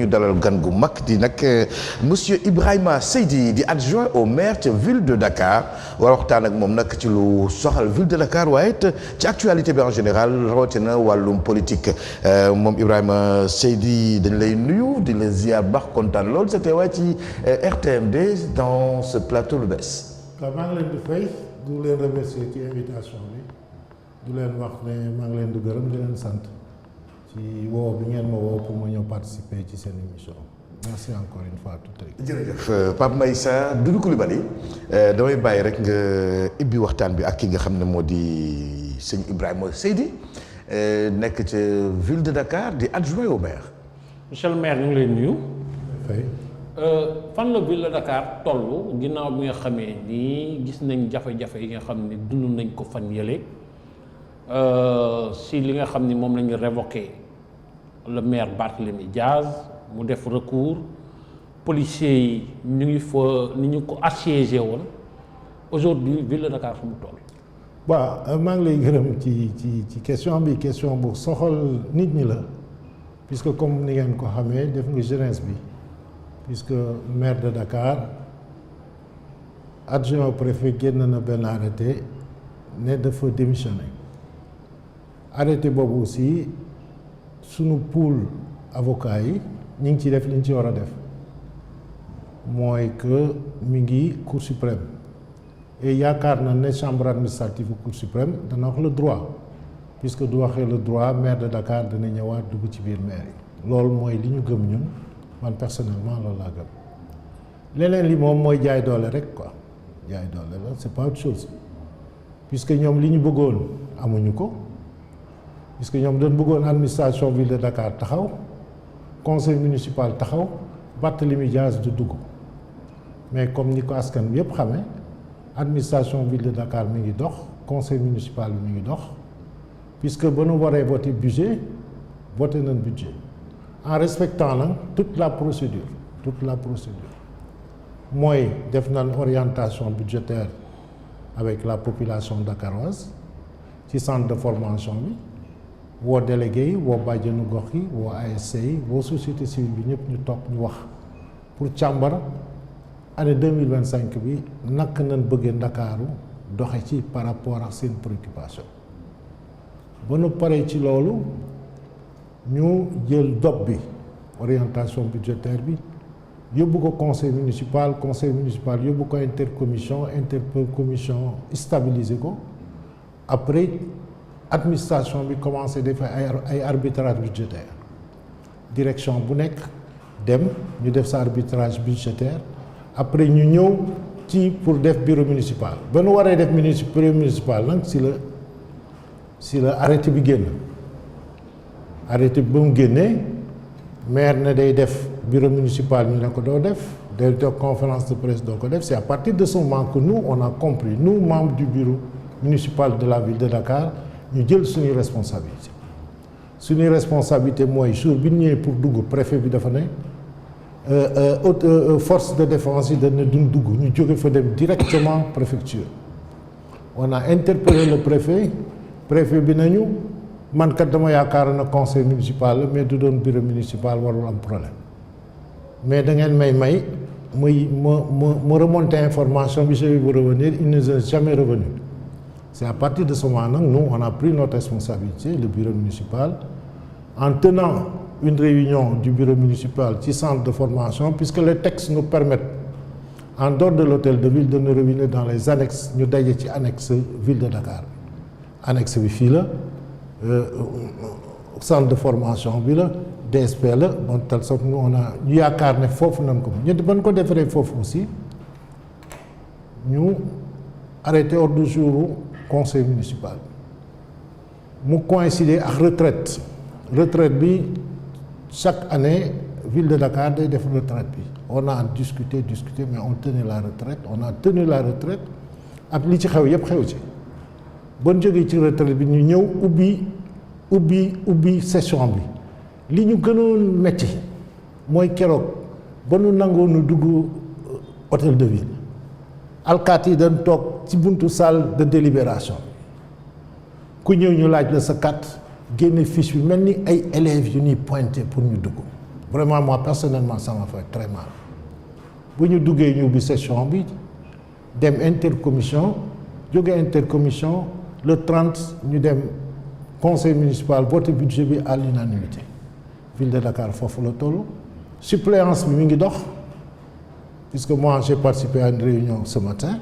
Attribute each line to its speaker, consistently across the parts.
Speaker 1: ñu dalal gan gu mag di nag monsieur Ibrahima Seydi di adjoint au maire ca ville de Dakar war waxtaan ak moom nag ci lu soxal ville de Dakar waaye it ci actualité bi en général rawatina wàllum politique moom Ibrahima Seydi dañ lay nuyu di la ziar baax kontaan lool sa teewaay ci RTMD dans ce plateau lu bees.
Speaker 2: waaw maa ngi leen di fay di leen remercier ci invitation bi di leen wax ne maa ngi leen di gërëm di leen sant. ci woo bi ngeen ma woo pour ma ñëw participer ci seen émission merci encore une fois tout à
Speaker 1: jërëjëf Pape Maïssa Doudou Coulibaly damay bàyyi rek nga ibbi waxtaan bi ak ki nga xam ne moo di sëñ Ibrahima Seydi nekk ca ville de Dakar di adjoint au maire.
Speaker 3: monsieur le maire ñu ngi lay nuyu.
Speaker 2: fay
Speaker 3: fan la ville de Dakar toll ginnaaw bi nga xamee ni gis nañ jafe-jafe yi nga xam ne dund nañ ko fan yële si li nga xam ni moom la ñu révoqué le maire Barthélémy Diaz mu def recours policiers yi ñu ngi fa ni ñu ko assiégé woon aujourd'hui ville de Dakar fu mu toll.
Speaker 2: waaw maa ngi lay gërëm ci question bi question bu soxal nit ñi la puisque comme ni ngeen ko xamee def nga jeunesse bi puisque maire de Dakar adjoint au préfet génn na benn arrêté ne dafa démissionné. arrêté boobu aussi sunu pool avocat yi ñu ngi ci def li ñu ci war a def mooy que mi ngi cour suprême et yaakaar na ne chambre administrative cour suprême dana wax le droit puisque du waxee le droit maire de Dakar dana ñëwaat dugg ci biir maire yi loolu mooy li ñu gëm ñun man personnellement loolu laa gëm leneen li moom mooy jaay doole rek quoi jaay doole la c'est pas autre chose puisque ñoom li ñu bëggoon amuñu ko puisque ñoom dañ bëggoon administration ville de Dakar taxaw conseil municipal taxaw Barthélémy Diaz du dugg mais comme ni ko askan bi yëpp xamee administration ville de Dakar mi ngi dox conseil municipal bi mi ngi dox puisque ba nu waree voter budget voté nañ budget en respectant nag toute la procédure mooy def nañ orientation budgétaire avec la population dakaroise ci centre de formation bi woo délégué yi woo bàjjenu gox yi woo ASC yi woo société civile bi ñëpp ñu toog ñu wax pour càmbar année 2025 bi naka nañ bëggee Ndakaaru doxe ci par rapport ak seen préoccupation ba nu paree ci loolu ñu jël dop bi orientation budgétaire bi yóbbu ko conseil municipal yóbbu ko intercommission stabiliser ko après administration bi commencé def ay arbitrage budgétaire direction bu nekk dem ñu def sa arbitrage budgétaire après ñu ñëw ci pour def bureau municipal ba nu waree def bureau municipal nag si la arrêté bi génn arrêté bi ba mu génnee maire ne day def bureau municipal ñu ne ko doo def day def conférence de presse doo ko def c'est à partir de ce moment que nous on a compris nous membres du bureau municipal de la ville de Dakar ñu jël suñuy responsabilité mooy jour bi ñu ñëwee pour dugg préfet bi dafa ne force de défense yi dana duñ dugg ñu jóge fa dem directement préfecture on a interpellé le préfet bi nañu man kat dama yaakaar na conseil municipal la mais du doon bureau municipal warul am problème mais da ngeen may ma remonter information bi je vais vous revenir il ne nous est jamais revenu. C'est à partir de ce moment nag nous on a pris notre responsabilité le bureau municipal en tenant une réunion du bureau municipal ci centre de formation puisque les textes nous permettent en dehors de l'hôtel de ville de nous réunir dans les annexes ñu daje ci annexe ville de Dakar annexe bi fii la centre de formation bi la DSP la bon telle sorte nous on a ñu yaakaar ne foofu nañ ko ñu ban ko defaree foofu aussi ñu arrêté ordre du jour conseil municipal mu coïncider ak retraite bi chaque année ville de Dakar day def retraite bi on a discuté mais on tenait la retraite ak li ci xew yépp xew ci bon jógee ci retraite bi ñu ñëw ubbi session bi li ñu gënoon metti mooy keroog ba nu nangoo nu dugg hôtel de ville alkaati yi dañ toog ci buntu salle de délibération ku ñëw ñu laaj la sa carte génne fiche bi mel ni ay élèves yu ñuy pointé pour ñu dugg vraiment moi personnellement ça m'a fait très mal bu ñu duggee ñu ubbi session bi dem intercommission jóge intercommission le 30 ñu dem conseil municipal voté budget bi à l'unanimité ville de Dakar foofu la toll suppléance bi mi ngi dox puisque moi j'ai participé à une réunion ce matin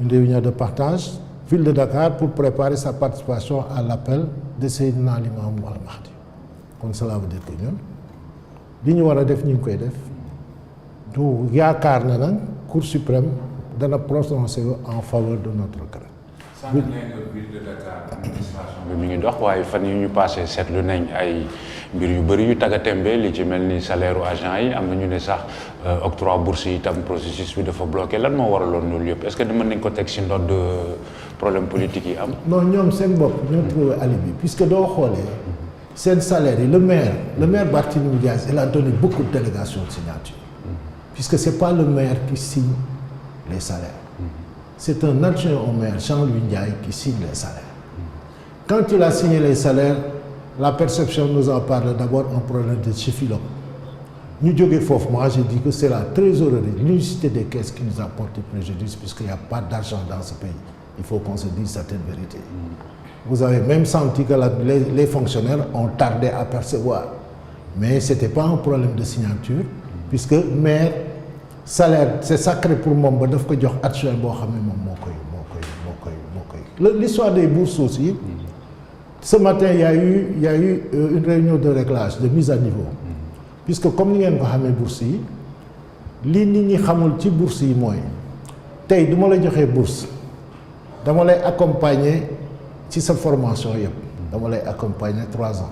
Speaker 2: une réunion de partage ville de Dakar pour préparer sa participation à l'appel de Seydina Limamou Al Mahdi kon cela veut dire que ñun li ñu war a def ñu ngi koy def du yaakaar na nag Cour suprême dana prononcé en faveur de notre grade.
Speaker 4: sànq nee nga ville de Dakar administration bi mi ngi dox waaye fan yi ñu passé seetlu nañ ay mbir yu bëri yu tagga tembe li ci mel ni salaire agent yi am na ñu ne sax octroi bourse yi itam processus bi dafa bloqué lan moo waraloon loolu yëpp est-ce que mën nañ ko teg si ndodd problème politique yi am.
Speaker 2: non ñoom seen bopp ñoo trouvé alibi puisque doo xoolee seen salaire yi le maire Barthélémy Dias il a donné beaucoup de délégations de signature puisque c'est pas le maire qui signe les salaires c'est un adjoint au maire Jean-Louis Ndiaye qui signe les salaires quand il a signé les salaires la perception nous en parle d'abord un problème de chefilom ñu jógee foofu moi je dis que c'est la trésorerie l'unicité des caisses qui nous a porté préjudice puisqu'il n'y a pas d'argent dans ce pays il faut qu'on se dise certaines vérités vous avez même senti que les fonctionnaires ont tardé à percevoir mais c'était pas un problème de signature puisque maire salaire c'est sacré pour moom ba daf ko jox adjoint boo xam ne moom moo koy l'histoire des bourses aussi ce matin il y a eu une réunion de réglage de mise à niveau puisque comme ni ngeen ko xamee bourse yi li nit ñi xamul ci bourse yi mooy tey du ma la joxee bourse dama lay accompagner ci sa formation yëpp dama lay accompagner 3 ans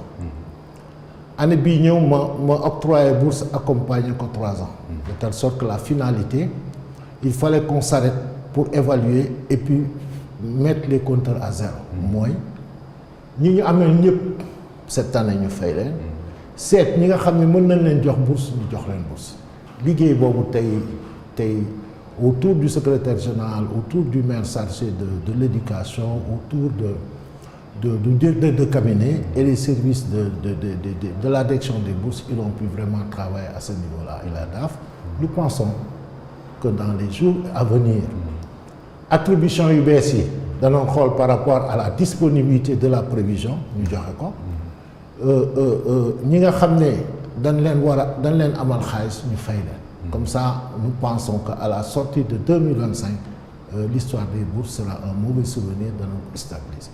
Speaker 2: année bii ñëw ma octroyer bourse accompagner ko 3 ans de telle sorte que la finalité il fallait qu'on s'arrête pour évaluer et puis mettre les compteurs à zéro mooy ñi ñu amee ñëpp cette année ñu fay leen seet ñi nga xam ne mën nañ leen jox bourse ñu jox leen bourse liggéey boobu tey autour du secrétaire général autour du maire chargé de l'éducation autour du directeur de cabinet et les services de la direction des bourses ils ont pu vraiment travailler à ce niveau-là et la DAF nous pensons que dans les jours à venir attribution yu bees yi danoon xool par rapport à la disponibilité de la prévision ñu joxe ko ñi nga xam ne dañ leen amal xaalis ñu fay leen comme ça nous pensons qu'à la sortie de 2025 l'histoire des bourses sera un mauvais souvenir de notre stabilité.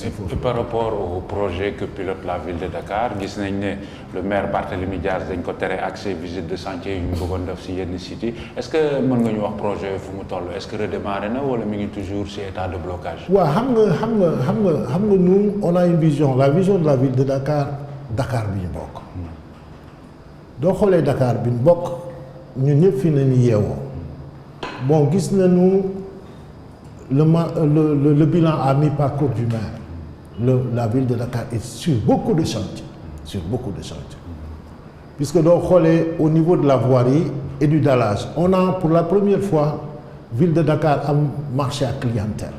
Speaker 4: Et par rapport au projet que pilote la ville de Dakar gis nañ ne le maire Barthélémy Dias dañ ko tere accès visite de chantier yu ñu bëggoon def si yenn sites yi est-ce que mën nga ñu wax projet fu mu toll est-ce que redémarré na wala mi ngi toujours si état de blocage.
Speaker 2: waaw xam nga nous on a une vision la vision de la ville de Dakar bi ñu bokk. doo xoolee Dakar bi ñu bokk ñun ñëpp fi nañu yeewoo bon gis nañu. Le bilan à mi-parcours du maire la ville de Dakar est sur beaucoup de chantiers puisque doo xoolee au niveau de la voirie et du dallage on a pour la première fois ville de Dakar am marché à clientèle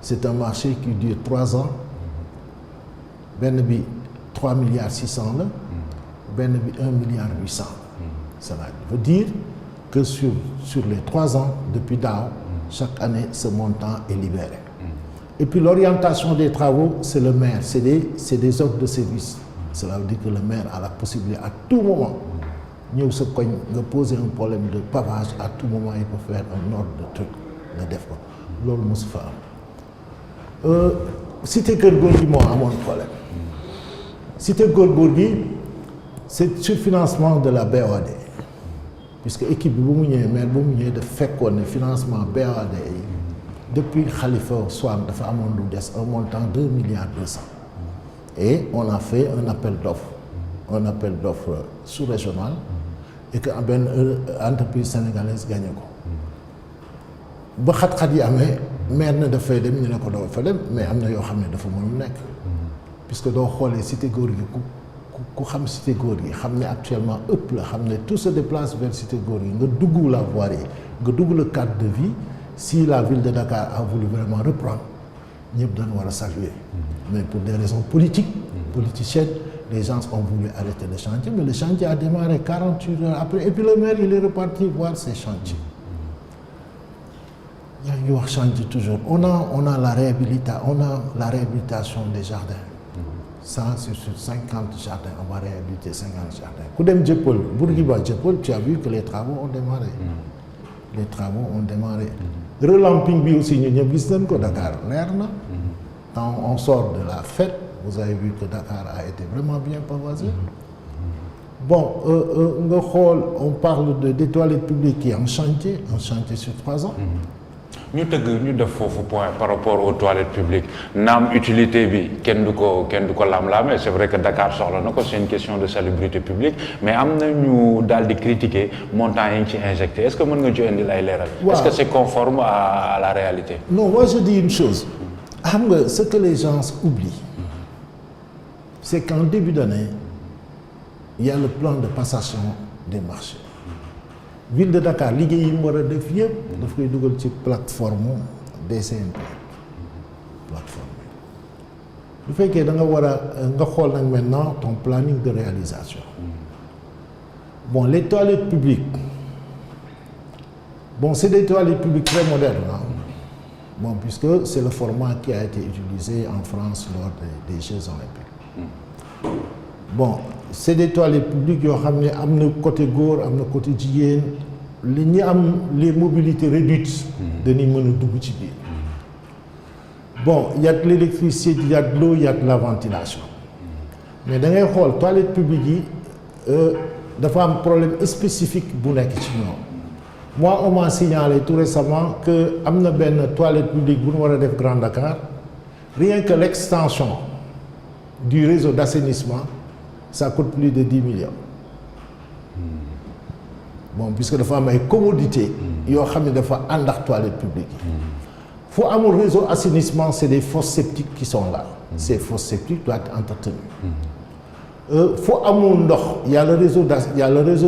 Speaker 2: c'est un marché qui dure 3 ans benn bi 3 milliards 600 la benn bi 1 milliard 800 cela veut dire que sur les 3 ans depuis daaw chaque année ce montant est libéré et puis l'orientation des travaux c'est le maire c'est des offres de service cela veut dire que le maire a la possibilité à tout moment ñëw sa koñ nga poser un problème de pavage à tout moment il peut faire un ordre de truc nga def ko loolu mosu fa am cité Kër Gorgui moo amoon problème cité Kër Gorgui c'est surfinancement de la BOAD puisque équipe bi bu mu ñëwee maire bu mu ñëwee daf fekkoon ne financement BOAD yi depuis Khalifa Soane dafa amoon lu des un montant 2 milliards 200 et on a fait un appel d'offres sous-régional et que benn entreprise sénégalaise gagné ko ba xat-xat yi amee maire na dafay dem ñu ne ko doo fa dem mais am na yoo xam ne dafa mënul nekk puisque doo xoolee cité Gorgui ku xam cité Gorgui xam ne actuellement ëpp la xam ne tout se déplace vers cité Gorgui nga dugg la voirie nga dugg le cadre de vie si la ville de Dakar a voulu vraiment reprendre ñëpp dañu war a saluer mais pour des raisons politiciennes les gens ont voulu arrêter le chantier, mais le chantier a démarré 48 heures après. Et puis le maire, il est reparti voir ses chantiers. Il y a eu un chantier toujours. On a la réhabilitation des jardins. Ça, c'est sur 50 jardins. On va réhabiliter 50 jardins. Koudem Djepol, Bourguiba Djepol, tu as vu que les travaux ont démarré. Les travaux ont démarré. Relamping bi aussi, nous avons vu que Dakar l'air. Quand on sort de la fête, vous avez vu que Dakar a été vraiment bien pavoisé. Bon, on parle des toilettes publiques qui est en chantier sur 3 ans.
Speaker 4: ñu def foofu point par rapport aux toilettes publiques naam utilité bi kenn du ko lam-laamee c'est vrai que Dakar soxla na ko c'est une question de salubrité publique mais am na ñu daal di critiquer montant yi ñu ci injecté est-ce que mën nga ci indi lay leeral. Est-ce que c'est conforme à la réalité?
Speaker 2: Non, moi je dis une chose. Ce que les gens oublient, c'est qu'en début d'année, il y a le plan de passation des marchés. Ville de Dakar, liggéey yi mu war a def yëpp daf koy dugal ci plateforme DCMP plateforme bu fekkee da nga war a nga xool nag maintenant ton planning de réalisation. Bon, les toilettes publiques, bon, c'est des toilettes publiques très modernes, hein? Bon, puisque c'est le format qui a été utilisé en France lors des Jeux olympiques. Bon, c'est des toilettes publiques qui ont amené côté góor, amené côté jigéen, les mobilités réduites de Nimonu Doubouchibi. Bon, il y a de l'électricité, il y a de l'eau, il y a de la ventilation. Mais dans les halls, toilettes publiques, il y a un problème spécifique pour les questions. Moi, on m'a signalé tout récemment que y a une toilette publique pour le Grand Dakar. Rien que l'extension du réseau d'assainissement, ça coûte plus de 10 millions. Bon, puisque les femmes ont une commodité, il y a une toilette publique. Il faut avoir un réseau d'assainissement, c'est des fosses septiques qui sont là. Ces fosses septiques doivent être entretenues. Il faut avoir un d'eau, il y a le réseau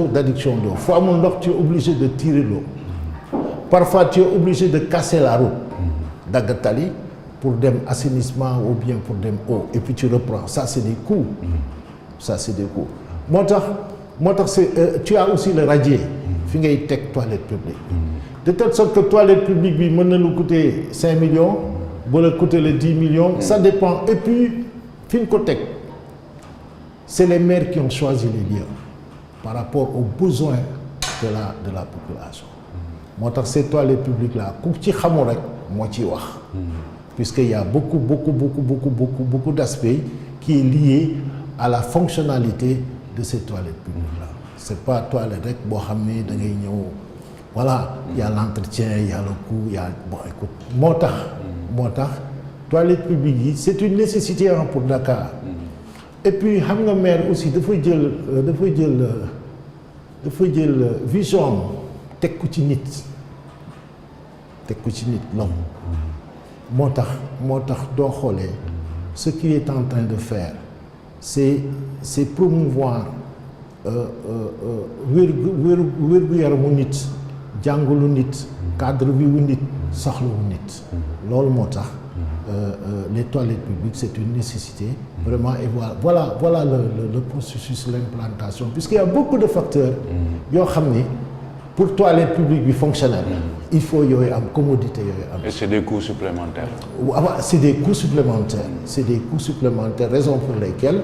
Speaker 2: d'adduction d'eau. Il faut avoir un d'eau, tu es obligé de tirer l'eau. Parfois, tu es obligé de casser la route d'Agatali pour des assainissement ou bien pour des eaux. Et puis tu reprends. Ça, c'est des coûts. Ça, c'est des coûts. Tu as aussi le radier. Tu as une toilette publique. De telle sorte que la toilette publique peut coûter 5 millions, peut coûter les 10 millions. Ça dépend. Et puis, c'est les maires qui ont choisi les lieux par rapport aux besoins de la population. Ces toilettes publiques-là, puisqu'il y a beaucoup d'aspects qui est lié à la fonctionnalité de ces toilettes publiques-là. C'est pas toilette voilà, il y a l'entretien, il y a le coût, il y a... Bon, écoute, toilette publique, c'est une nécessité pour Dakar. Et puis, le maire aussi, il faut dire vision, l'homme. Ce qu'il est en train de faire, c'est promouvoir cadre vie nit soxla nit loolu motax les toilettes publiques c'est une nécessité vraiment et voilà le processus l'implantation puisqu'il y a beaucoup de facteurs yo xamni pour toilettes publiques fonctionnelles il faut yoy am commodité yoy am.
Speaker 4: Et c'est des coûts supplémentaires.
Speaker 2: C'est des coûts supplémentaires raison pour lesquelles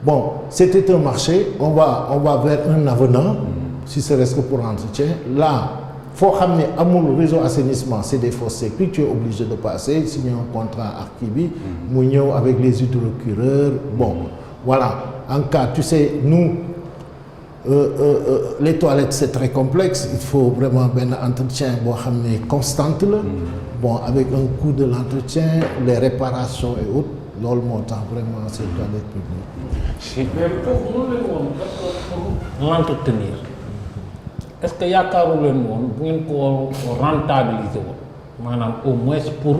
Speaker 2: bon c'était un marché on va vers un avenant si ce reste que pour entretien. Là, il faut ramener un réseau d'assainissement, c'est des fosses sécurisées, tu es obligé de passer, signer un contrat archivé, avec les hydrocureurs. Bon, voilà. En cas, tu sais, nous, les toilettes, c'est très complexe. Il faut vraiment un entretien constant. Bon, avec un coût de l'entretien, les réparations et autres. Vraiment, c'est toilettes publiques.
Speaker 3: Mais pour l'entretenir, est-ce que yaakaaru leen woon bu ngeen ko rentabiliser woon maanaam au moins pour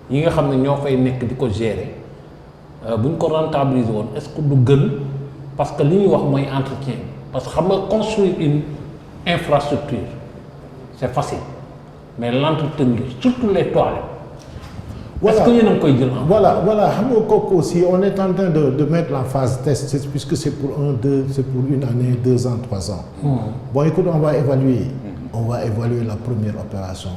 Speaker 3: yi nga xam ne ñoo fay nekk di ko gérer bu ñu ko rentabiliser woon est-ce que du gën parce que li ñuy wax mooy entretien parce que xam nga construire une infrastructure c'est facile mais l'entretenir surtout les toilettes est-ce que yéen a ngi koy jël
Speaker 2: Voilà, xam nga kooku aussi on est en train de mettre la phase test puisque c'est pour c'est pour une année, 2 ans, 3 ans. Bon, écoute, on va évaluer la première opération.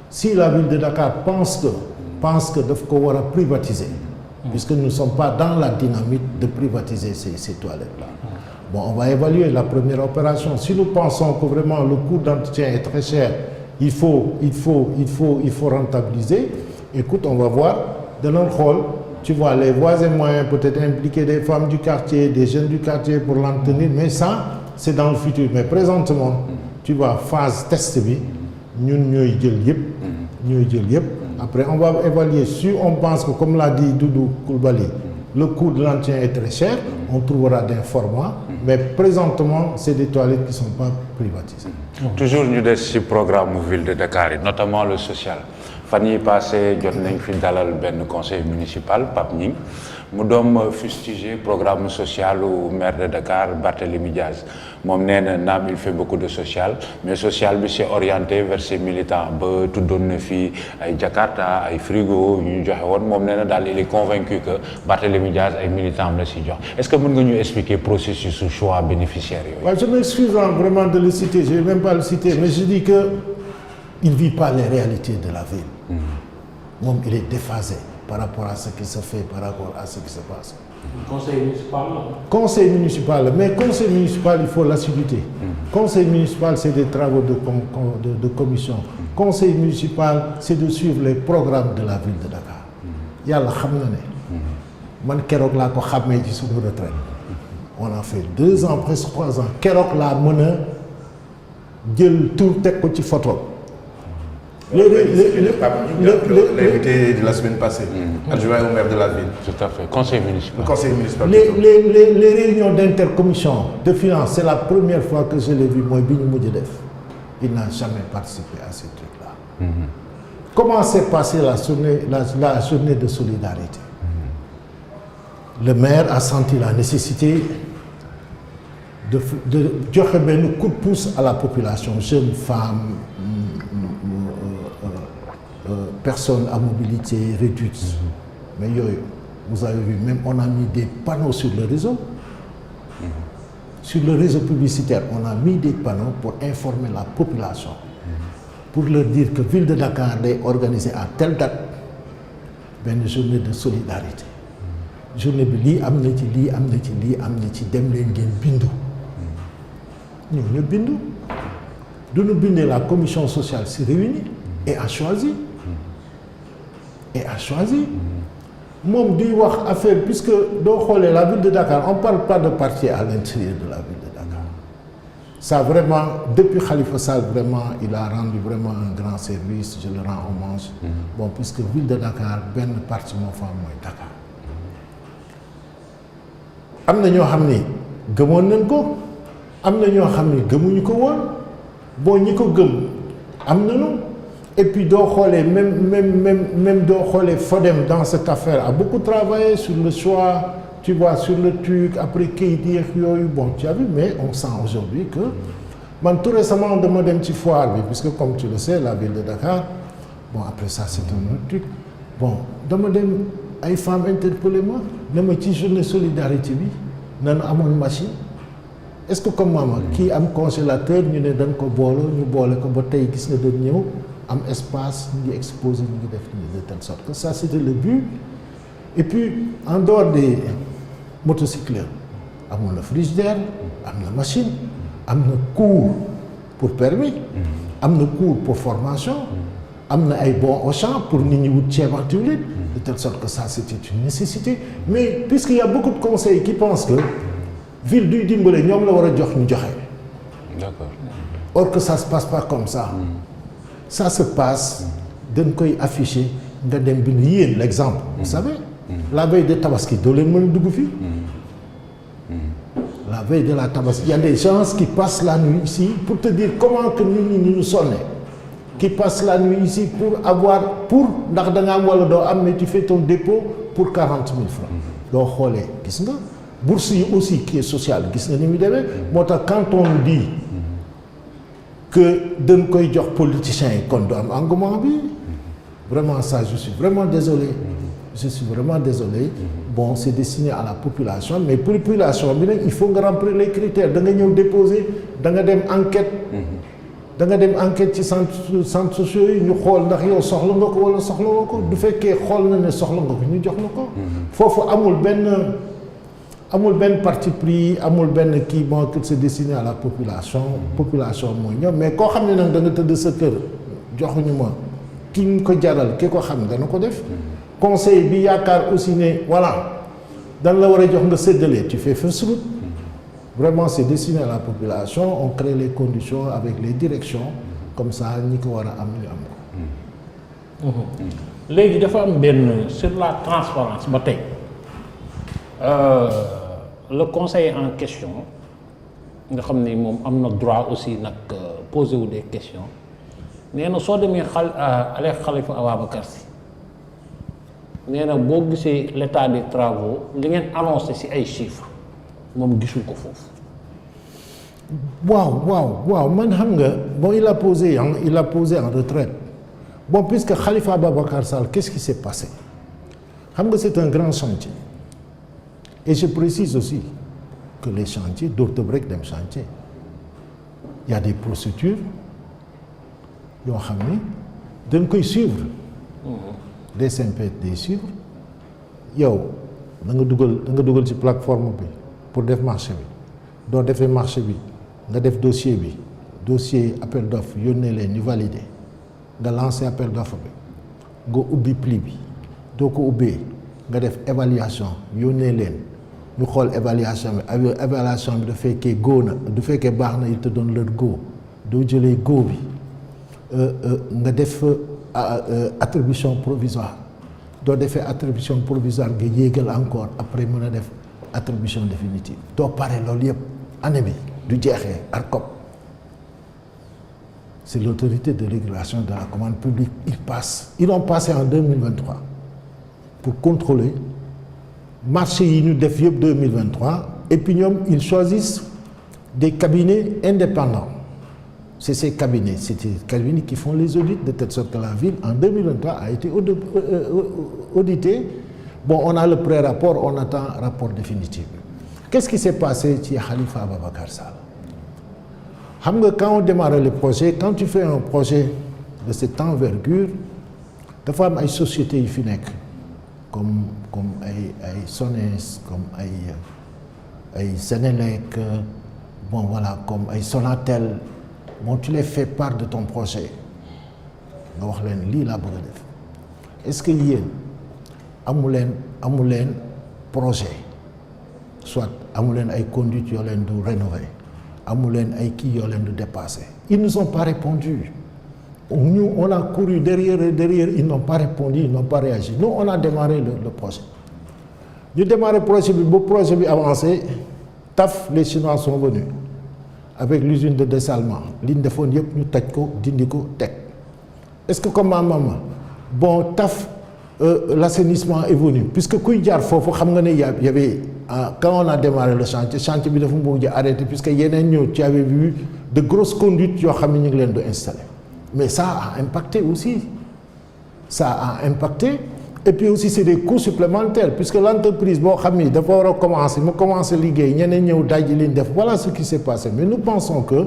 Speaker 2: Si la ville de Dakar pense que daf ko war a privatiser, puisque nous ne sommes pas dans la dynamique de privatiser ces toilettes-là. Bon, on va évaluer la première opération. Si nous pensons que vraiment le coût d'entretien est très cher, il faut rentabiliser. Écoute, on va voir de notre rôle, tu vois, les voies et moyens, peut-être impliquer des femmes du quartier, des jeunes du quartier pour l'entretenir, mais ça, c'est dans le futur. Mais présentement, tu vois, phase test bi, ñun ñooy jël yëpp. Après, on va évaluer. Si on pense que, comme l'a dit Doudou Coulibaly, le coût de l'entretien est très cher, on trouvera des formats, mais présentement, c'est des toilettes qui ne sont pas privatisées.
Speaker 4: Toujours ñu des ci programme ville de Dakar yi notamment le social. Fan yi passé jot nañ fi dalal benn conseil municipal Pape Gning mu doom fustiger programme social au maire de Dakar Barthélémy Diaz moom nee na naam il fait beaucoup de social mais social bi c'est orienté vers ses militants ba tuddoon na fi ay Jakarta ay frigo yu ñu joxe woon moom nee na daal il est convaincu que Barthélémy Diaz ay militants am la si jox est-ce que mën nga ñu expliquer processus su choix bénéficiaires yooyu.
Speaker 2: Ouais, je m'excuse vraiment de le citer, je ne vais même pas le citer, mais je dis que il ne vit pas les réalités de la ville. Moom il est déphasé par rapport à ce qui se fait, par rapport à ce qui se passe. Conseil municipal, mais conseil municipal, il faut l'assiduité. Conseil municipal, c'est des travaux de commission. Conseil municipal, c'est de suivre les programmes de la ville de Dakar. Yàlla xam na ne man keroog laa ko xàmmee ci suñu retraite. On a fait 2 ans, presque 3 ans. Keroog laa mën a jël tur teg ko ci photo.
Speaker 1: L'invité de la semaine passée, adjoint au maire de la ville.
Speaker 4: Tout à fait, conseil municipal.
Speaker 1: Conseil municipal.
Speaker 2: Les réunions d'intercommission de finances, c'est la première fois que je l'ai vu, moi, bi ñu mujj def. Il n'a jamais participé à ces trucs-là. Comment s'est passée la journée de solidarité? Le maire a senti la nécessité de joxe benn coup de pouce à la population, jeunes, femmes, personnes à mobilité réduite. Mais vous avez vu, même on a mis des panneaux sur le réseau. Sur le réseau publicitaire, on a mis des panneaux pour informer la population. Pour leur dire que Ville de Dakar est organisée à telle date une journée de solidarité. Journée bi lii am na ci lii am na ci lii am na ci dem leen ngeen bindu. Ñu bindu. Du ñu bindee la commission sociale s'est réunie et a choisi. Moom di wax affaire puisque doo xoolee la ville de Dakar on parle pas de parti à l'intérieur de la ville de Dakar. Ça vraiment depuis Khalifa Sall vraiment il a rendu vraiment un grand service, je le rends hommage. Bon puisque ville de Dakar benn parti moo fa mooy Dakar. Am na ñoo xam ni gëmoon nañ ko am na ñoo xam ni gëmuñu ko woon boo ñi ko gëm am nañu. Et puis doo xoolee même doo xoolee Fodem dans cette affaire a beaucoup travaillé sur le choix, tu vois, sur le truc après kayit yeeg yooyu bon tu as vu mais on sent aujourd'hui que man tout récemment dama dem ci foire bi puisque comme tu le sais la ville de Dakar bon après ça c'est un autre truc bon dama dem ay femmes interpellé ma ne ma ci journée solidarité bi nan amoon machine est-ce que comme maama kii am congélateur ñu ne dañ ko ñu boole ko ba tey gis nga doon ñëw am espace ñu ngi exposé ñu ngi def de telle sorte que ça c'était le but et puis en dehors des motocycleurs amoon na frigidaire am na machine am na cours pour permis am na cours pour formation am na ay bons au champ pour nit ñi wut ceeb ak diwlin de telle sorte que ça c'était une nécessité mais puisqu'il y a beaucoup de conseils qui pensent que ville duy dimbale ñoom la war a jox ñu joxe.
Speaker 4: D'accord.
Speaker 2: Or que ça se passe pas comme ça. Ça se passe dañ koy afficher nga dem bind yéen l'exemple. Vous savez. La veille de Tabaski doo leen mën a dugg fii. La veille de la Tabaski il y a des gens qui passent la nuit ici pour te dire comment que nit ñi ni ñu sonne. Qui passent la nuit ici pour ndax da nga am wala doo am mais tu fais ton dépôt pour 40 000 francs. doo xoolee gis nga. Bourse yi aussi qui est sociale gis nga ni muy demee moo tax quand on dit que dañ koy jox politiciens yi kon du am engouement bi Vraiment ça, je suis vraiment désolé. Je suis vraiment désolé. Bon, c'est destiné à la population, mais pour la population, il faut remplir les critères. Da nga ñëw déposer, da nga dem enquête. Da nga dem enquête ci centres sociaux yi ñu xool ndax yow soxla nga ko wala soxla nga ko. Du fekkee xool na ne soxla nga ko ñu jox la ko. Foofu amul benn parti pris, amul benn kii bon que c'est destiné à la population. Population mooy ñoom mais koo xam ne nag da nga tëdd sa kër joxuñu ma ki ñu ko jaral ki ko xam dana ko def. Conseil bi yaakaar aussi ne voilà dan la war a jox nga séddale tu fais fausse route. Vraiment c'est destiné à la population, on crée les conditions avec les directions comme ça ñi ko war a am ñu am ko.
Speaker 3: léegi dafa am benn sur la transparence ba tey le conseiller en question nga xam ni moom am na droit aussi nag poser wu des questions nee na soo demee Khalifa Ababacar Sy nee na boo gisee l'état des travaux li ngeen annoncé ci ay chiffres moom gisul ko foofu.
Speaker 2: waaw man xam nga bon il a posé en retraite bon puisque Khalifa Ababacar Sall qu'est-ce qui s'est passé xam nga c'est un grand chantier et je précise aussi que les chantiers doo tëb rek dem chantier il y a des procédures yoo xam ni dañ koy suivre des SMP day suivre yow da nga dugal ci plateforme bi pour def marché bi doo defee marché bi nga def dossier appel d'offre yónnee leen ñu valider nga lancer appel d'offre bi nga ubbi pli bi doo ko ubbee nga def évaluation yónnee leen ñu xool évaluation bi da fekkee go na du fekkee baax na il te donne leur go doo jëlee go bi nga def attribution provisoire doo defee attribution provisoire nga yéegal encore après mën a def attribution définitive doo pare loolu yëpp année bi du jeexee ARCOP c'est l'autorité de régulation de la commande publique ils ont passé en 2023 pour contrôler marché yi ñu def yëpp 2023 et puis ñoom ils choisissent des cabinets indépendants c'est ces cabinets qui font les audits de telle sorte que la ville en 2023 a été auditée. Bon, on a le pré-rapport, on attend rapport définitif. Qu'est-ce qui s'est passé ci Khalifa Ababacar Sall? Xam nga quand on démarre le projet, quand tu fais un projet de cette envergure, dafa am ay sociétés yu fi nekk comme ay SONES, comme ay Sénélec, bon voilà, comme ay Sonatel. Bon, tu les fais part de ton projet nga wax leen lii laa bëgg a def est-ce que yéen amu leen projet soit amu leen ay conduite yoo leen du rénover amu leen ay kii yoo leen du dépasser ils nous ont pas répondu nous on a couru derrière ils n'ont pas répondu ils n'ont pas réagi nous on a démarré le projet ñu démarré projet bi ba projet bi avancé taf les Chinois sont venus avec l'usine de dessalement li ñu defoon yëpp ñu taj ko dindi ko teg est-ce que comme maman bon taf l'assainissement est venu puisque kuy jaar foofu xam nga ne y avait quand on a démarré le chantier bi dafa mujj arrêté puisque yeneen ñëw tu avais vu de grosses conduites yoo xam ne ñu ngi leen di installer mais ça a impacté aussi et puis aussi c'est des coûts supplémentaires puisque l'entreprise boo xam ni dafa war a commencer liggéey ñeneen ñëw dajji li ñu def voilà ce qui s'est passé mais nous pensons que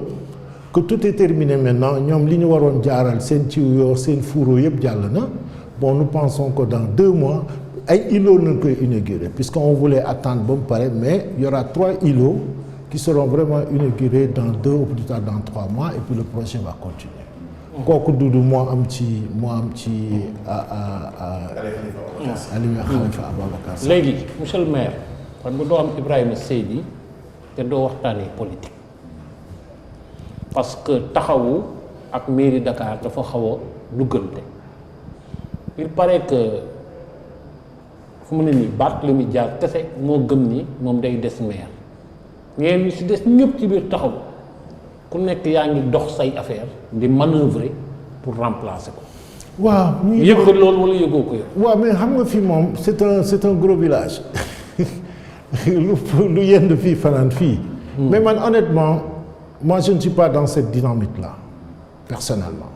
Speaker 2: tout est terminé maintenant ñoom li ñu waroon jaaral seen ciw yoo seen fourreau yëpp jàll na bon nous pensons que dans 2 mois ay îlots nañ koy inaugurer puisqu'on voulait attendre ba mu pare mais il y aura 3 îlots qui seront vraiment inaugurés dans 2 ou plus tard dans 3 mois et puis le projet va continuer. kooku dudu moo am ci Khalifa Ababacar Sall.
Speaker 3: léegi monsieur le maire xam nga doo am Ibrahima Seydi te doo waxtaanee politique parce que taxawu ak mairie Dakar dafa xaw a duggante il paraît que fu mu ne nii Barthélémy Dias kese moo gëm ni moom day des maire ñeneen ñi si des ñëpp ci biir taxawu ku nekk yaa ngi dox say affaire di manœuvrer pour remplacer ko.
Speaker 2: waaw
Speaker 3: yëg nga loolu wala yëgoo ko yow.
Speaker 2: waaw mais xam nga fii moom c'est un gros village lu yenn fii fanaan fii. mais man honnêtement moi je ne suis pas dans cette dynamique là personnellement.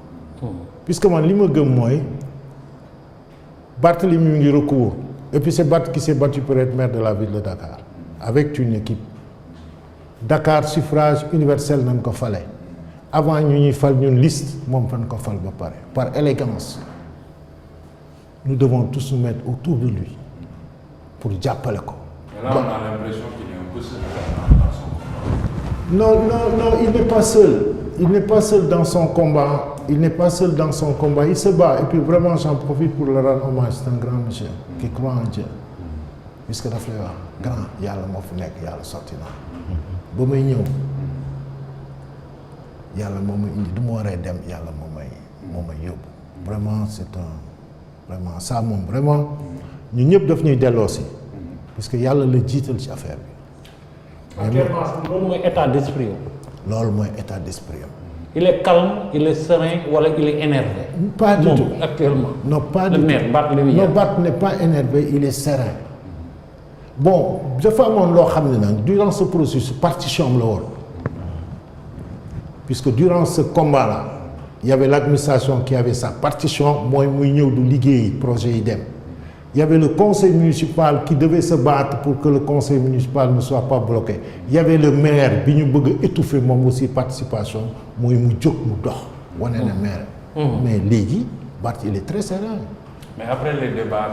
Speaker 2: Puisque man li ma gëm mooy Barthélémy mi ngi recours et puis c'est Barth qui s'est battu pour être maire de la ville de Dakar avec une équipe. Dakar suffrage universel nañ ko fale avant ñu ñuy fal ñun liste moom fan ko fal ba pare par élégance nous devons tous nous mettre autour de lui pour jàppale ko.
Speaker 4: Là, on a l'impression qu'il est un peu seul dans son combat.
Speaker 2: Non, il n'est pas seul. Il n'est pas seul dans son combat. Il n'est pas seul dans son combat. Il se bat. Et puis vraiment, j'en profite pour le rendre hommage. C'est un grand monsieur qui croit en Dieu. Puisque daf lay wax grand yàlla moo fi nekk yàlla sotti na ba may ñëw yàlla moo may indi du ma waree dem yàlla moo may yóbbu. Vraiment c'est un vraiment ça moom vraiment ñun ñëpp daf ñuy delloo si. Parce que yàlla la jiital ci affaire bi.
Speaker 3: actuellement loolu mooy état d'esprit.
Speaker 2: loolu mooy état d'esprit.
Speaker 3: Il est calme, il est serein, wala il est énervé.
Speaker 2: Pas du tout.
Speaker 3: Actuellement.
Speaker 2: Non, pas
Speaker 3: le
Speaker 2: du
Speaker 3: maire,
Speaker 2: tout.
Speaker 3: Barthélémy.
Speaker 2: Non, Barth n'est pas énervé, il est serein. Bon, dafa amoon loo xam ne nag durant ce processus partition am la woon. Puisque durant ce combat-là, il y avait l'administration qui avait sa partition, mooy muy ñëw du liggéey projet yi dem. Il y avait le conseil municipal qui devait se battre pour que le conseil municipal ne soit pas bloqué. Il y avait le maire bi ñu bëgg a étouffer moom aussi participation mooy mu jóg mu dox wane na maire. Mais léegi Barth il est très serein.
Speaker 4: Mais après les débats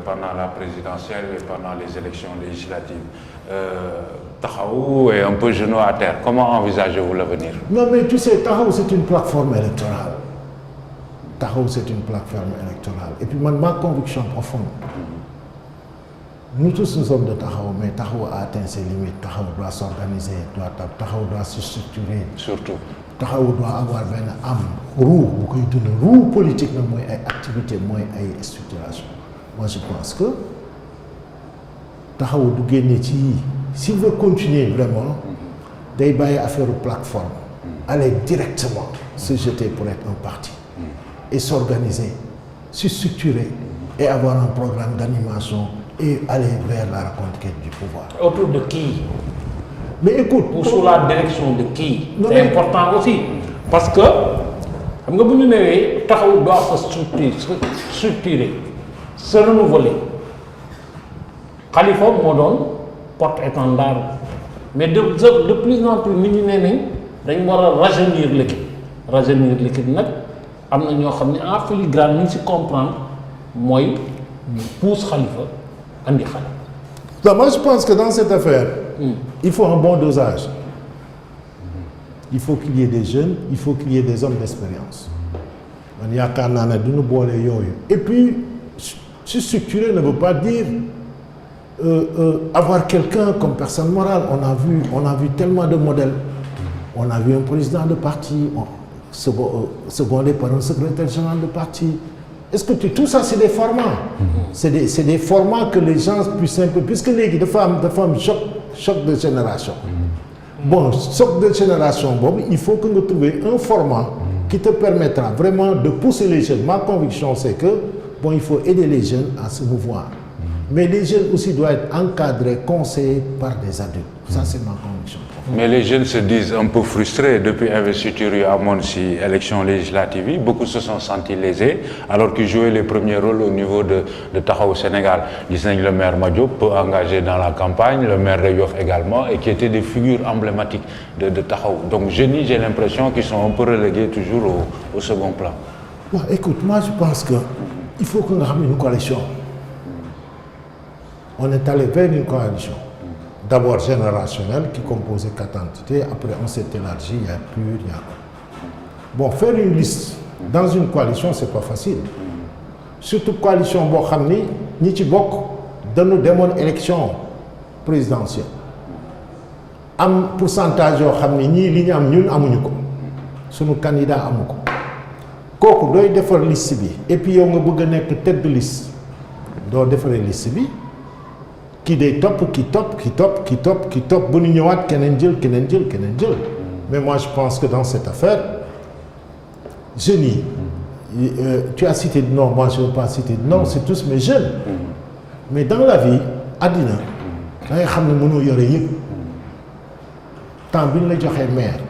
Speaker 4: pendant la présidentielle et pendant les élections législatives, Taxawu est un peu genou à terre. Comment envisagez-vous l'avenir?
Speaker 2: Non mais tu sais, Taxawu c'est une plateforme électorale. Taxawu c'est une plateforme électorale. Et puis man, ma conviction profonde, nous tous nous sommes de Taxawu, mais Taxawu a atteint ses limites. Taxawu doit s'organiser, Taxawu doit se structurer.
Speaker 4: Surtout.
Speaker 2: Taxawu doit avoir benn roue bu koy dund roue politique nag mooy ay activité mooy ay structuration. Moi je pense que Taxawu du génne ci yii s'il veut continuer vraiment day bàyyi affaire plateforme aller directement se jeter pour être un parti et s'organiser se structurer et avoir un programme d'animation et aller vers la reconquête du pouvoir.
Speaker 3: Autour de qui?
Speaker 2: Mais écoute,
Speaker 3: ou sous la direction de qui?
Speaker 2: Non,
Speaker 3: c'est
Speaker 2: mais...
Speaker 3: important aussi parce que xam nga bu ñu newee Taxawu doit se structurer se renouveler. Khalifa moo doon porte-étendard mais de plus en plus nit ñi nee nañ dañ war a rajeunir l'équipe nag am na ñoo xam ne en filigrane ñu ngi si comprendre mooy ñu pousse Khalifa andi xale.
Speaker 2: Non, moi je pense que dans cette affaire, il faut un bon dosage. Il faut qu'il y ait des jeunes, il faut qu'il y ait des hommes d'expérience. Man yaakaar naa ne duñu boole yooyu. Et puis se structurer ne veut pas dire avoir quelqu'un comme personne morale. On a vu tellement de modèles. On a vu un président de parti secondé par un secrétaire général de parti. Est-ce que tout ça c'est des formats? C'est des formats que les gens puissent un peu, puisque léegi dafa am choc de génération. Bon, choc de génération boobu il faut que nga trouver un format qui te permettra vraiment de pousser les jeunes. Ma conviction c'est que bon, il faut aider les jeunes à se mouvoir. Mais les jeunes aussi doivent être encadrés, conseillés par des adultes. Ça c'est ma conviction.
Speaker 4: Mais les jeunes se disent un peu frustrés depuis investiture yu amoon ci élection législative yi. Beaucoup se sont sentis lésés alors qu'ils jouaient les premiers rôles au niveau de Taxawu Sénégal. Gis nañ le maire Madiop peu engagé dans la campagne, le maire de Yoff également, et qui étaient des figures emblématiques de Taxawu. Donc jeunes yi, j'ai l'impression qu'ils sont un peu relégués toujours au second plan.
Speaker 2: Bon, écoute, moi je pense que il faut que nga xam une coalition. On est allé vers une coalition. D'abord générationnelle qui composait 4 entités, après on s'est élargi, il y a PUR, il y a... Bon, faire une liste dans une coalition, c'est pas facile. Surtout coalition boo xam ni ñi ci bokk dañu demoon élection présidentielle. Am pourcentage yoo xam ni ñii li ñu am ñun amuñu ko. Sunu candidat amu ko. Kooku dooy defar liste bi et puis yow nga bëgg a nekk tête de liste doo defaree liste bi. Qui day topp ki topp ba ñu ñëwaat keneen jël. Mais moi je pense que dans cette affaire jeunes yi tu as cité de nom, moi je ne veux pas citer de nom, c'est tous mes jeunes. Mais dans la vie àddina da ngay xam ne mënoo yore yëpp temps bi ñu la joxee maire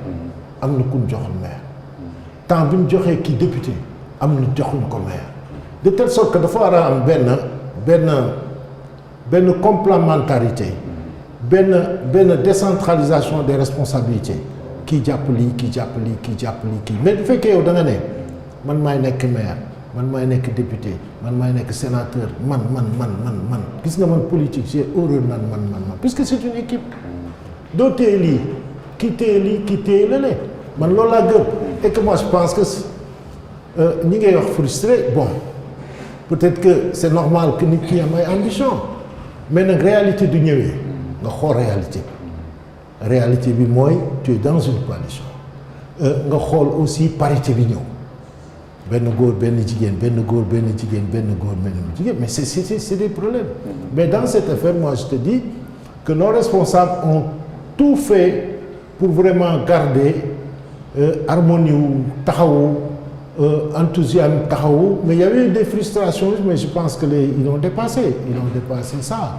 Speaker 2: am na ku ñu joxul maire temps bi ñu joxee kii député am na joxuñ ko maire de telle sorte que dafa war a am benn complémentarité benn décentralisation des responsabilités kii jàpp lii kii jàpp lii kii jàpp lii kii mais bu fekkee yow da nga ne man maay nekk maire man maay nekk député man maay nekk sénateur man gis nga man politique j'ai horreur man puisque c'est une équipe doo téye lii kii téye lii kii téye lële man loolu laa gëm et que moi je pense que ñi ngay wax frustré bon peut-être que c'est normal que nit ki am ay ambition mais nag réalité du ñëwee nga xool réalité bi mooy tu es dans une coalition nga xool aussi parité bi ñëw benn góor benn jigéen benn góor benn jigéen benn góor benn jigéen mais c'est des problèmes mais dans cette affaire moi je te dis que nos responsables ont tout fait pour vraiment garder harmonie wu taxawu enthousiasme taxawu mais il y avait des frustrations mais je pense que ils ont dépassé ça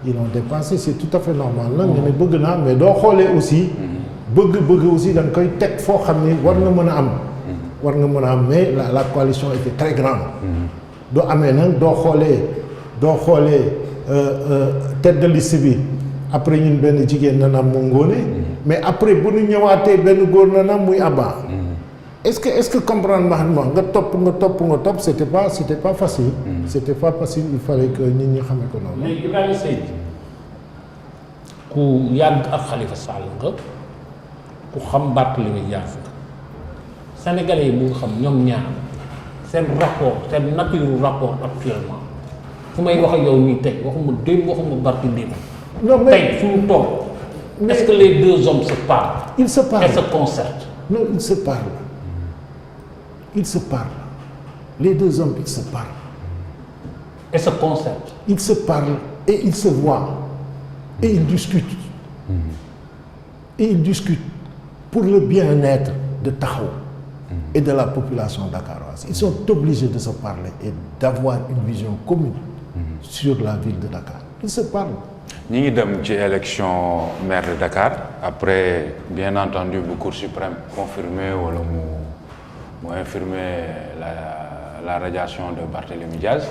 Speaker 2: ils l'ont dépassé c'est tout à fait normal nag nga ne bëgg naa mais doo xoolee aussi bëgg aussi da nga koy teg foo xam ne war nga mën a am mais la coalition était très grande doo amee nag doo xoolee tête de liste bi après ñun benn jigéen na naam mu ngóone mais après bu ñu ñëwaatee benn góor na naam muy Abba est-ce que comprendre nga topp c'était pas facile c'était pas facile il fallait que nit ñi xamee ko noonu.
Speaker 3: léegi Ibrahima Seydi ku yàgg ak Khalifa Sall nga ku xam Barthélémy Dias nga sénégalais yi mu nga xam ñoom ñaar seen nature rapport actuellement fu may wax ak yow nii tey waxuma démb waxuma barki démb.
Speaker 2: non mais
Speaker 3: tey fu mu toog est-ce que les deux hommes se parlent.
Speaker 2: ils se parlent
Speaker 3: et se concertent.
Speaker 2: non ils se parlent les deux hommes ils se parlent.
Speaker 3: et se concertent.
Speaker 2: Ils se parlent et ils se voient et ils discutent. Et ils discutent pour le bien-être de Taxawu et de la population dakaroise. Ils sont obligés de se parler et d'avoir une vision commune sur la ville de Dakar. Ils se parlent.
Speaker 4: ñi ngi dem ci élection maire de Dakar après bien entendu bu Cour suprême confirmé wala mu infirmer la radiation de Barthélémy Dias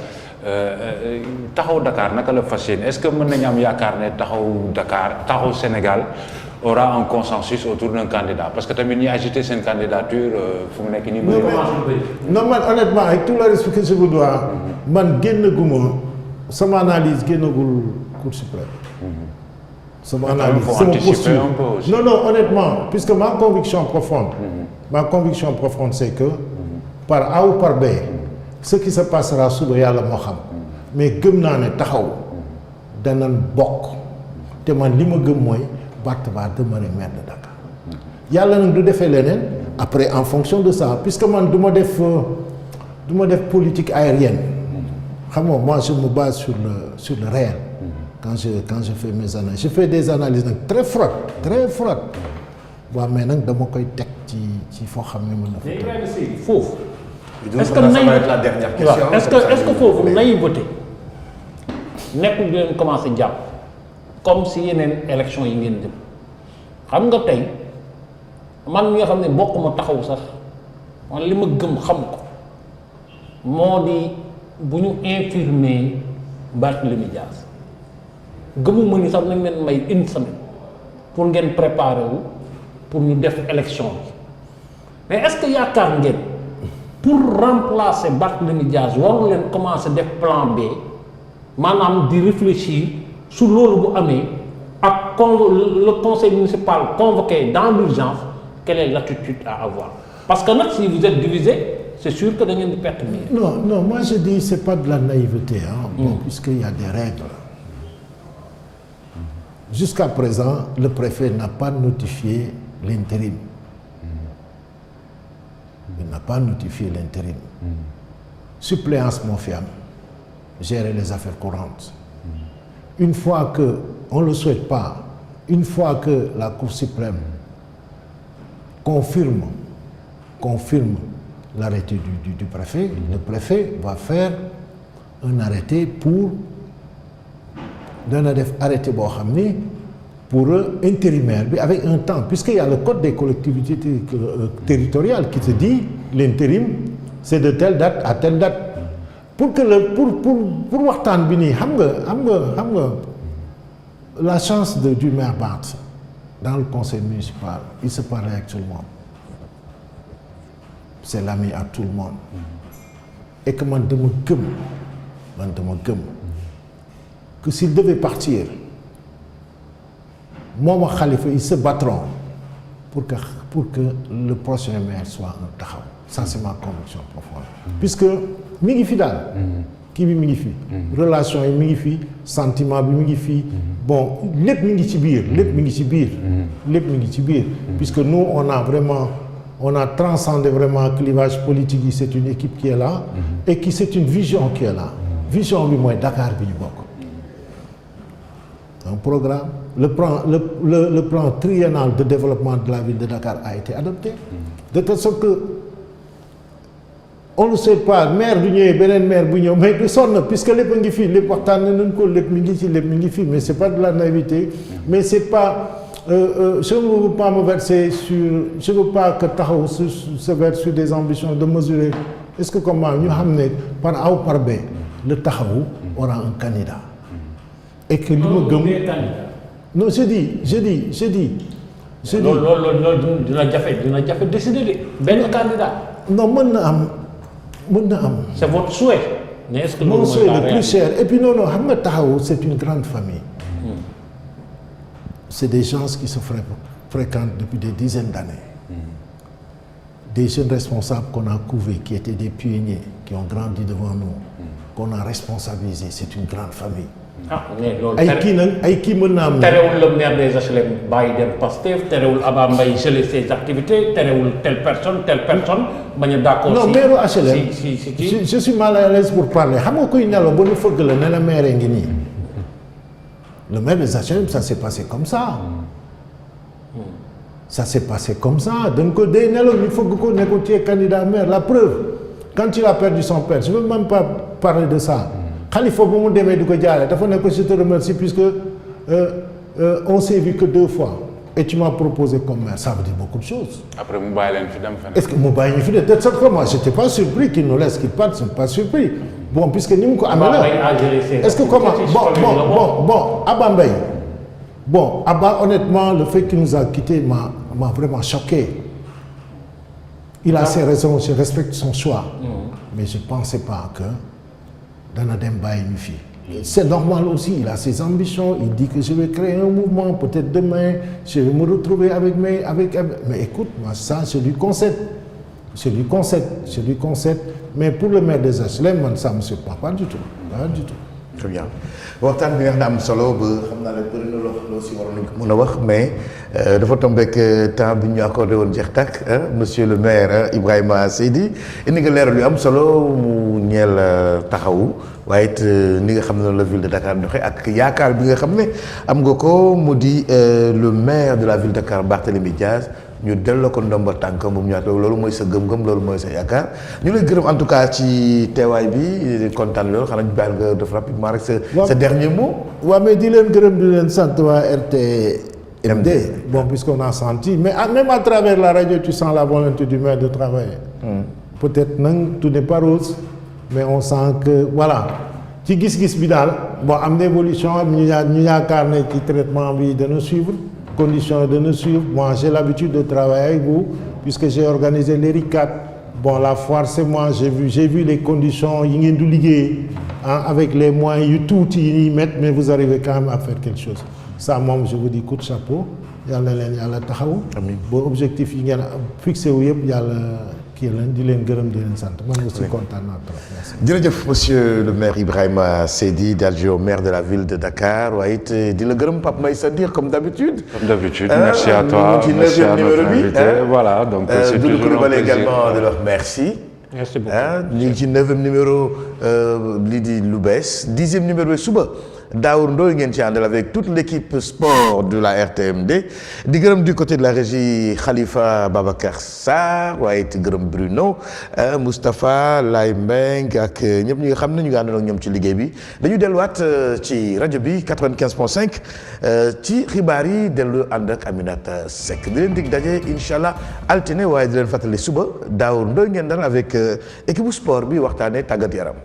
Speaker 4: taxaw Dakar naka la fas yéene est-ce que mën nañu am yaakaar ne taxaw Sénégal aura un consensus autour d'un candidat parce que tamit ñi agité seen candidature fu mu nekk nii.
Speaker 2: non man honnêtement avec tout le respect que je vous dois man génnaguma sama analyse génnagul Cour suprême. sama analyse sama posture non honnêtement puisque ma conviction profonde c'est que par A ou par B ce qui se passera suba yàlla moo xam mais gëm naa ne taxaw danañ bokk te man li ma gëm mooy Barth va demeurer maire de Dakar yàlla nag du defee leneen après en fonction de ça puisque man du ma def politique aérienne xam nga moi je me base sur le réel quand je fais mes analyses je fais des analyses nag très froides waaw mais nag dama koy teg ci foo xam ne mën na fa
Speaker 3: foofu est-ce que la dernière question est-ce que foofu naïveté nekkul di leen commencé jàpp comme si yeneen élection yi ngeen jëm xam nga tey man mi nga xam ne bokkuma taxaw sax man li ma gëm xam ko moo di bu ñu infirmer Barthélémy Dias gëmuma ni sax nañ leen may une semaine pour ngeen préparer wu pour ñu def élection bi mais est-ce que yaakaar ngeen pour remplacer Barthélémy Dias waru leen commencer def plan B maanaam di réfléchir su loolu bu amee ak le conseil municipal convoqué dans l'urgence quelle est l'attitude à avoir parce que nag si vous êtes divisé c'est sûr que da ngeen di perte bi.
Speaker 2: non moi je dis c'est pas de la naïveté bon puisqu'il y a des règles. Jusqu'à présent, le préfet n'a pas notifié l'intérim. Il n'a pas notifié l'intérim. Suppléance moo fi am gérer les affaires courantes. Une fois que on le souhaite pas, une fois que la Cour suprême confirme l'arrêté du préfet, le préfet va faire un arrêté pour dana def arrêté boo xam ni pour intérimaire bi avec un temps puisqu'il y a le code des collectivités territoriales qui te dit l'intérim c'est de telle date à telle date pour que pour waxtaan bi nii xam nga la chance du maire Barth dans le conseil municipal il se parlait avec tout le monde c'est l'ami à tout le monde et que man dama gëm que s'il devait partir moom ak Khalifa ils se battront pour que le prochain maire soit un taxaw. Ça c'est ma conviction profonde. Puisque mi ngi fi daal. kii bi mi ngi fi. relation yi mi ngi fi sentiment bi mi ngi fi. bon lépp mi ngi ci biir. puisque nous on a transcendé vraiment clivage politique yi c'est une équipe qui est là. et qui c'est une vision qui est là. vision bi mooy Dakar bi ñu bokk. un programme le plan triennal de développement de la ville de Dakar a été adopté. de telle sorte que on ne sait pas maire du ñëwee beneen maire bu ñëw mais du sonn puisque lépp a ngi fii lépp waxtaan nañ ko lépp mi ngi fii mais c'est pas de la naïveté mais c'est pas je ne veux pas me verser je veux pas que taxaw se verse sur des ambitions de mesurer est-ce que comment ñu xam ne par A ou par B le taxawu aura un candidat et que li ma gëm non je dis
Speaker 3: loolu dina jafe décider de benn candidat.
Speaker 2: non mën na am.
Speaker 3: c'est votre souhait. mais est-ce que
Speaker 2: mon souhait le plus cher et puis non xam nga taxawu c'est une grande famille. c'est des gens qui se fréquentent depuis des dizaines d'années. Des jeunes responsables qu'on a couvés, qui étaient des pionniers, qui ont grandi devant nous, qu'on a responsabilisés. C'est une grande famille.
Speaker 3: mais loolu
Speaker 2: ay kii mën naa am.
Speaker 3: terewul le maire des HLM bàyyi dem Pastef terewul Abba Mbaye geler ses activités terewul telle personne bañ a d'accord.
Speaker 2: non maire HLM je suis mal à l'aise pour parler xam nga kuy nelaw ba nu fëgg la ne la maire ngi nii. le maire des HLM ça s'est passé comme ça. dañ ko day nelaw ñu fëgg ko ne ko tu es candidat maire la preuve quand il a perdu son père je ne veux même pas parler de ça. Khalifa bu mu demee di ko jaale dafa ne ko je te remercie puisque on s'est vu que 2 fois et tu m'as proposé comme maire ça veut dire beaucoup de choses.
Speaker 4: après mu bàyyi leen fi dem feneen.
Speaker 2: est-ce que mu bàyyi ñu fi de telle sorte que moi j'étais pas surpris qu'il nous laisse qu'il parte je ne suis pas surpris bon puisque ni mu ko amee la est-ce que comment bon Abba Mbaye bon Abba honnêtement le fait qu'il nous a quittés m'a vraiment choqué. Il a ses raisons je respecte son choix. mais je pensais pas que dana dem bàyyi ñu fii. C'est normal aussi, il a ses ambitions, il dit que je vais créer un mouvement, peut-être demain, je vais me retrouver avec mais écoute, moi ça, je lui concède. Mais pour le maire des HLM, ça ne me surprend pas du tout.
Speaker 1: Très bien. waxtaan bi nga xam ne am solo ba xam naa ne bëri na loo si waroon mën a wax mais dafa tombé ak temps bi ñu accordé woon jeex tàkk monsieur le maire Ibrahima Seydi indi nga leeral yu am solo mu ñeel taxawu waaye it ni nga xam ne la ville de Dakar doxee ak yaakaar bi nga xam ne am nga ko mu di le maire de la ville de Dakar Barthélémy Dias ñu delloo ko ndomba tànkam bu mu ñaata loolu mooy sa gëm-gëm loolu mooy sa yaakaar ñu lay gërëm en tout cas ci teewaay bi kontaan loolu xanaa ñu bàyyi nga def rapidement rek sa dernier mot.
Speaker 2: waaw mais di leen gërëm di leen sant waa RTMD. bon puisqu'on a senti mais même à travers la radio tu sens la volonté du maire de travailler. peut-être nag tout n'est pas rose mais on sent que voilà ci gis-gis bi daal bon am na évolution ñu yaakaar ne ci traitement bi dana suivre. conditions de nous suivre. Moi, j'ai l'habitude de travailler avec vous, puisque j'ai organisé l'ERICAT. Bon, la foire, c'est moi, j'ai vu les conditions, avec les moyens, tout y mettre, mais vous arrivez quand même à faire quelque chose. Ça, moi, je vous dis coup de chapeau. Yàlla taxaw. Amiin. Ba objectif yi ngeen fixé wu yëpp yàlla kii leen di leen gërëm di leen sant man aussi kontaan naa trop. Merci.
Speaker 1: jërëjëf monsieur le maire Ibrahima Seydi d'adjoint au maire de la ville de Dakar waaye it di la gërëm Pape Maïssa Dir comme d'habitude.
Speaker 4: Merci à toi.
Speaker 1: Merci à notre invité.
Speaker 4: Voilà donc c'est toujours un plaisir
Speaker 1: également de leur merci.
Speaker 3: Merci beaucoup.
Speaker 1: ñu ngi ci 9e numéro lii di lu bees 10e numéro bi suba. Daour Ndoye ngeen ci àndal avec toute l'équipe sport de la RTMD di gërëm du côté de la régie Khalifa Babacar Sarr waaye it gërëm Bruno Moustapha Lay Mbeng ak ñëpp ñi nga xam ne ñu ngi àndal ak ñoom ci liggéey bi dañu delluwaat ci rajo bi 95.5 ci xibaar yi dellu ànd ak Aminata Seck di leen dig daje incha allah altine waaye di leen fàttali suba Daour Ndoye ngeen dal avec équipe sport bi waxtaanee tàggat yaram.